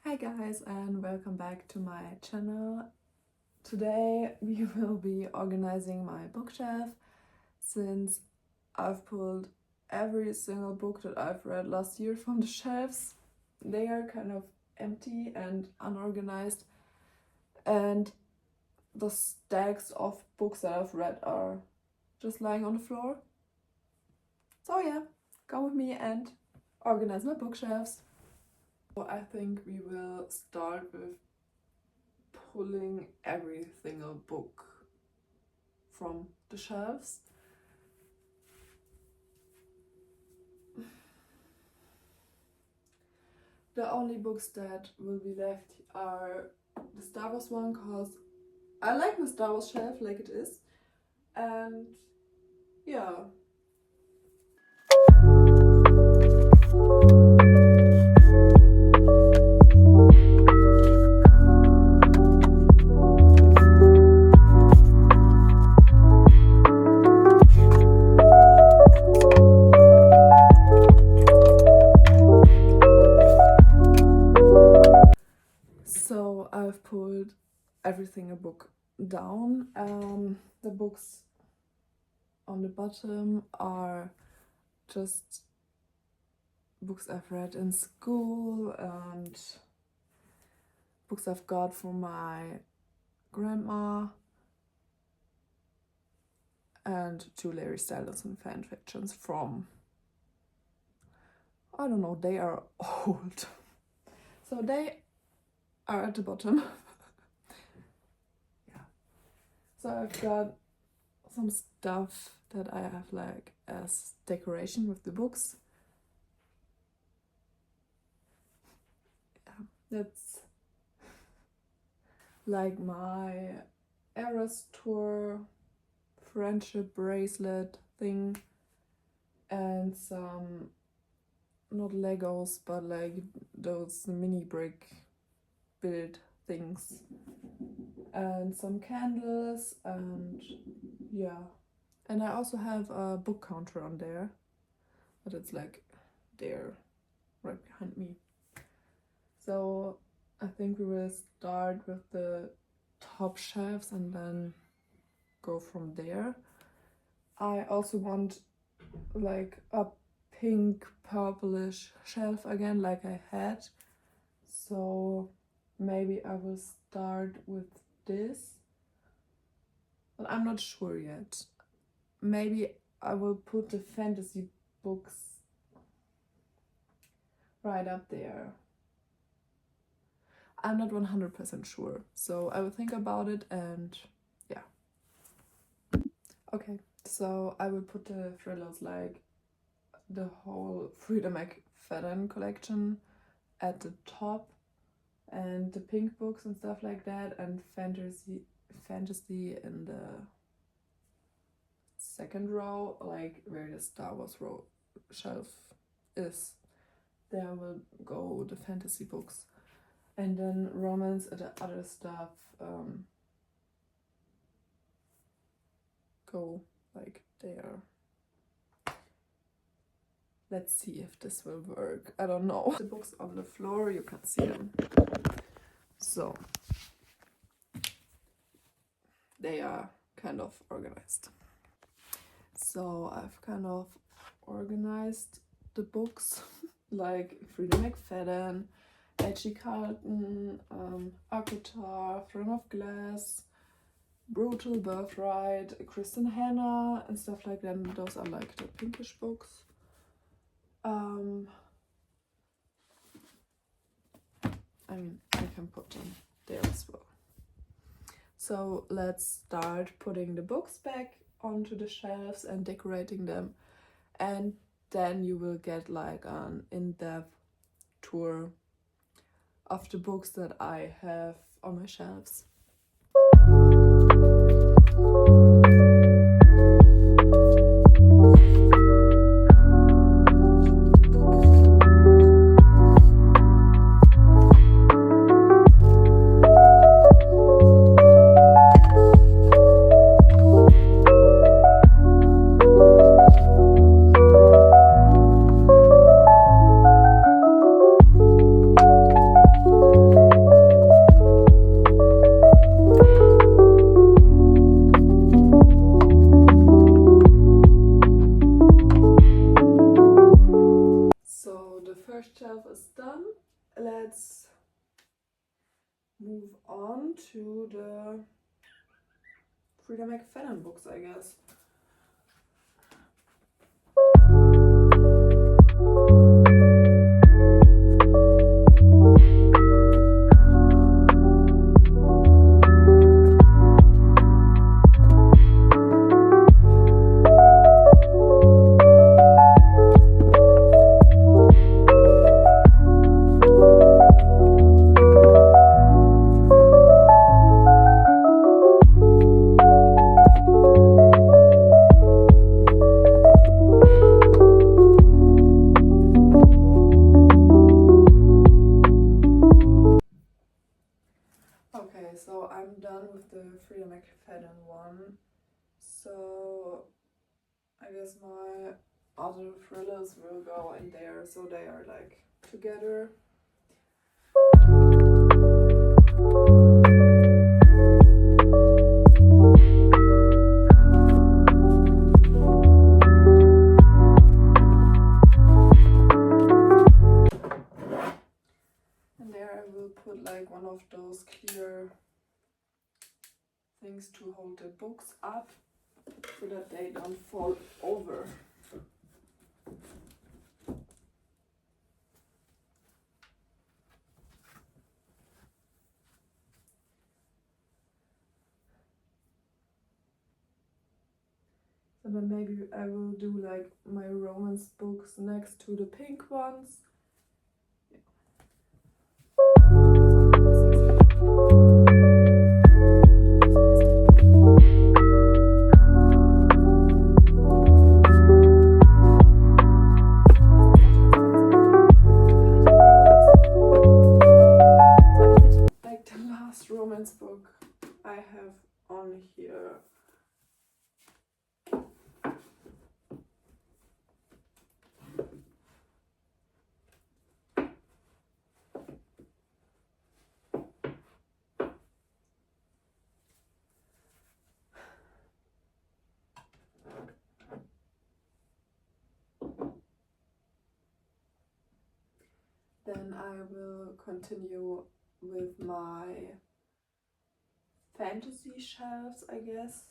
Hi guys and welcome back to my channel. Today we will be organizing my bookshelf since I've pulled every single book that I've read last year from the shelves. They are kind of empty and unorganized, and the stacks of books that I've read are just lying on the floor. So yeah, come with me and organize my bookshelves. I think we will start with pulling every single book from the shelves. The only books that will be left are the Star Wars one, because I like the Star Wars shelf like it is, and yeah. So I've pulled everything a book down. The books on the bottom are just books I've read in school and books I've got from my grandma, and 2 Larry Styleson fan fictions from, I don't know, they are old. So they are at the bottom. Yeah. So I've got some stuff that I have like as decoration with the books. Yeah, that's like my Eras Tour friendship bracelet thing, and some, not Legos, but like those mini brick build things, and some candles, and yeah. And I also have a book counter on there, but it's like there, right behind me. So I think we will start with the top shelves and then go from there. I also want like a pink purplish shelf again, like I had. So maybe I will start with this, but I'm not sure yet. Maybe I will put the fantasy books right up there. I'm not 100% sure, so I will think about it, and yeah. Okay, so I will put the thrillers, like the whole Frida McFadden collection, at the top, and the pink books and stuff like that, and fantasy in the second row, like where the Star Wars row shelf is. There will go the fantasy books, and then romance and the other stuff go like there. Let's see if this will work. I don't know. The books on the floor, you can see them. So they are kind of organized. So I've kind of organized the books like Frida McFadden, H.E. Carlton, Akatar, Throne of Glass, Brutal Birthright, Kristen Hanna, and stuff like that. And those are like the pinkish books. I mean, I can put them there as well. So let's start putting the books back onto the shelves and decorating them, and then you will get like an in-depth tour of the books that I have on my shelves. let's move on to the Frida McFadden books, I guess. Okay, so I'm done with the Frida McFadden one. So I guess my other thrillers will go in there, so they are like together. And there I will put like one of those clear things to hold the books up so that they don't fall over. And then maybe I will do like my romance books next to the pink ones. Like the last romance book I have on here. Then I will continue with my fantasy shelves, I guess.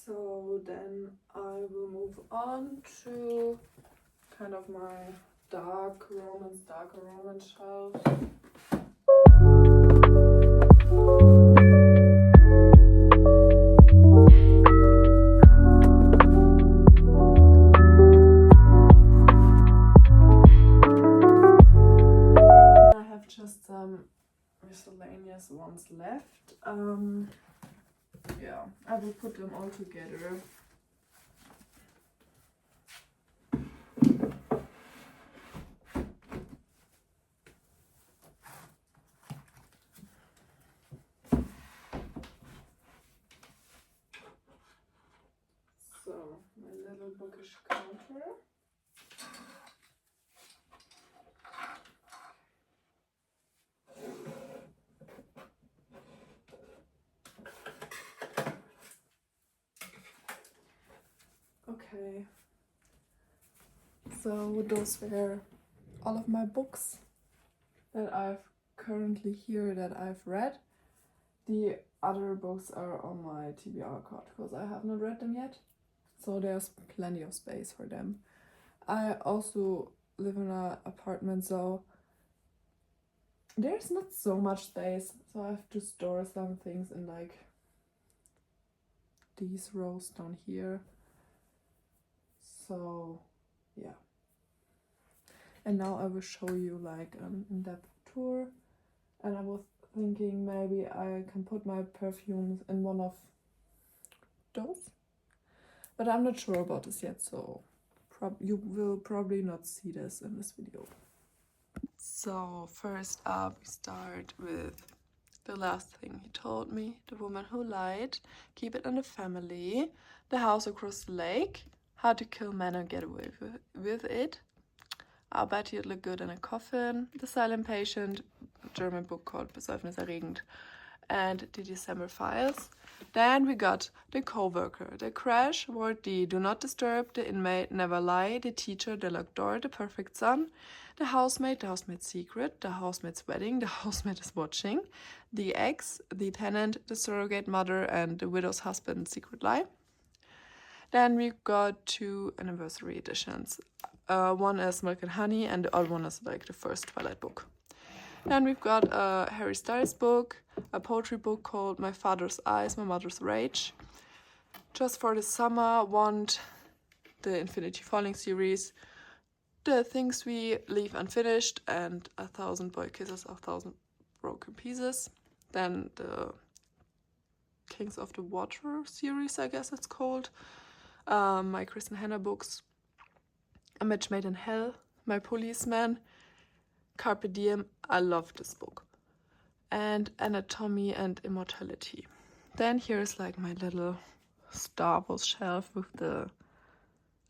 So then I will move on to kind of my darker romance shelf. I have just some miscellaneous ones left. Yeah, I will put them all together. So, my little bookish counter. Okay, so those were all of my books that I've currently here that I've read. The other books are on my TBR card because I have not read them yet, so there's plenty of space for them. I also live in an apartment, so there's not so much space, so I have to store some things in like these rows down here. So yeah. And now I will show you like an in-depth tour. And I was thinking maybe I can put my perfumes in one of those. But I'm not sure about this yet, so you will probably not see this in this video. So first up, we start with the last thing he told me. The Woman Who Lied, Keep It in the Family, The House Across the Lake, How to Kill Men and Get Away with It, I'll Bet You'd Look Good in a Coffin, The Silent Patient, a German book called Besäufniserregend, and The December Files. Then we got The Coworker, The Crash, Ward D, Do Not Disturb, The Inmate, Never Lie, The Teacher, The Locked Door, The Perfect Son, The Housemaid's Secret, The Housemaid's Wedding, The Housemaid is Watching, The Ex, The Tenant, The Surrogate Mother, and The Widow's Husband, Secret Lie. Then we got 2 anniversary editions. One is Milk and Honey, and the other one is like the first Twilight book. Then we've got a Harry Styles book, a poetry book called My Father's Eyes, My Mother's Rage. Just for the summer, want the Infinity Falling series, The Things We Leave Unfinished, and 1,000 Boy Kisses, 1,000 Broken Pieces. Then the Kings of the Water series, I guess it's called. My Kristen Hanna books, A Match Made in Hell, My Policeman, Carpe Diem, I love this book, and Anatomy and Immortality. Then here's like my little Star Wars shelf with the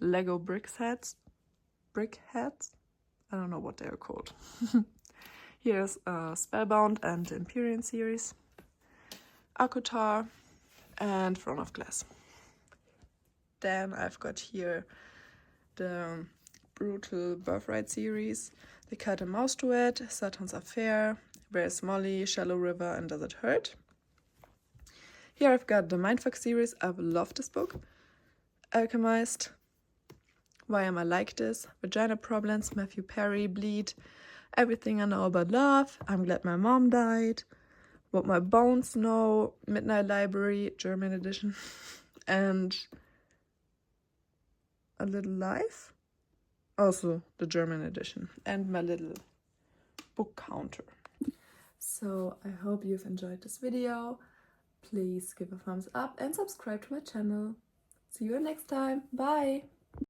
Lego brick heads. I don't know what they are called. Here's Spellbound and the Empyrean series, Akutar, and Throne of Glass. Then I've got here the Brutal Birthright series, The Cat and Mouse Duet, Saturn's Affair, Where's Molly, Shallow River, and Does It Hurt? Here I've got the Mindfuck series. I love this book. Alchemized, Why Am I Like This, Vagina Problems, Matthew Perry, Bleed, Everything I Know About Love, I'm Glad My Mom Died, What My Bones Know, Midnight Library, German edition, and A Little Life, also the German edition, and my little book counter. So I hope you've enjoyed this video. Please give a thumbs up and subscribe to my channel. See you next time. Bye!